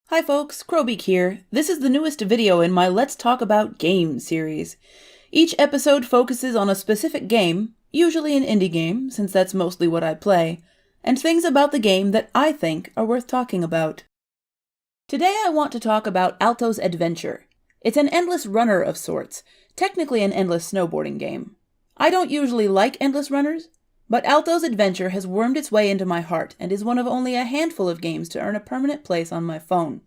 Hi folks, Crowbeak here. This is the newest video in my Let's Talk About Games series. Each episode focuses on a specific game, usually an indie game, since that's mostly what I play, and things about the game that I think are worth talking about. Today I want to talk about Alto's Adventure. It's an endless runner of sorts, technically an endless snowboarding game. I don't usually like endless runners, but Alto's Adventure has wormed its way into my heart and is one of only a handful of games to earn a permanent place on my phone.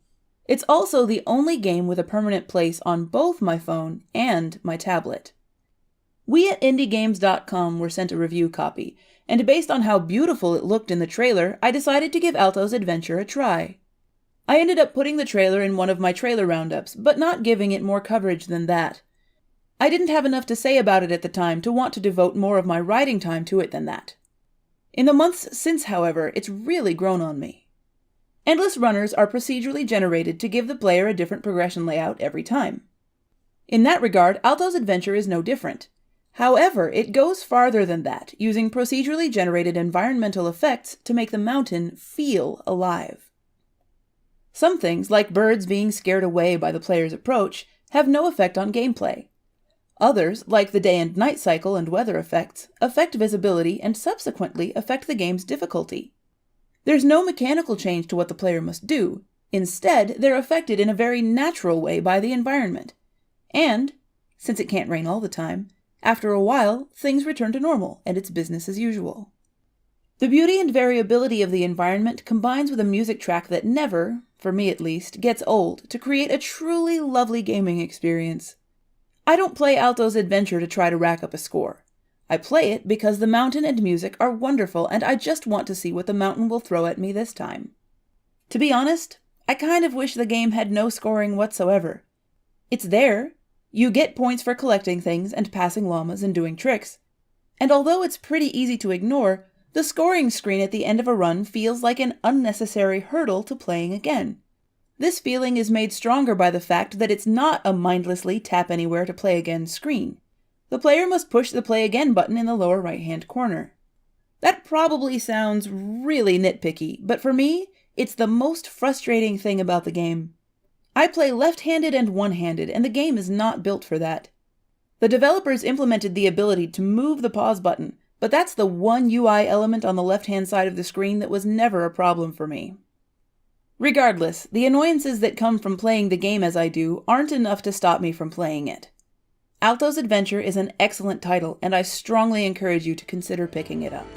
It's also the only game with a permanent place on both my phone and my tablet. We at indiegames.com were sent a review copy, and based on how beautiful it looked in the trailer, I decided to give Alto's Adventure a try. I ended up putting the trailer in one of my trailer roundups, but not giving it more coverage than that. I didn't have enough to say about it at the time to want to devote more of my writing time to it than that. In the months since, however, it's really grown on me. Endless runners are procedurally generated to give the player a different progression layout every time. In that regard, Alto's Adventure is no different. However, it goes farther than that, using procedurally generated environmental effects to make the mountain feel alive. Some things, like birds being scared away by the player's approach, have no effect on gameplay. Others, like the day and night cycle and weather effects, affect visibility and subsequently affect the game's difficulty. There's no mechanical change to what the player must do. Instead, they're affected in a very natural way by the environment. And, since it can't rain all the time, after a while, things return to normal and it's business as usual. The beauty and variability of the environment combines with a music track that never, for me at least, gets old to create a truly lovely gaming experience. I don't play Alto's Adventure to try to rack up a score. I play it because the mountain and music are wonderful and I just want to see what the mountain will throw at me this time. To be honest, I kind of wish the game had no scoring whatsoever. It's there. You get points for collecting things and passing llamas and doing tricks. And although it's pretty easy to ignore, the scoring screen at the end of a run feels like an unnecessary hurdle to playing again. This feeling is made stronger by the fact that it's not a mindlessly tap anywhere to play again screen. The player must push the play again button in the lower right-hand corner. That probably sounds really nitpicky, but for me, it's the most frustrating thing about the game. I play left-handed and one-handed, and the game is not built for that. The developers implemented the ability to move the pause button, but that's the one UI element on the left-hand side of the screen that was never a problem for me. Regardless, the annoyances that come from playing the game as I do aren't enough to stop me from playing it. Alto's Adventure is an excellent title, and I strongly encourage you to consider picking it up.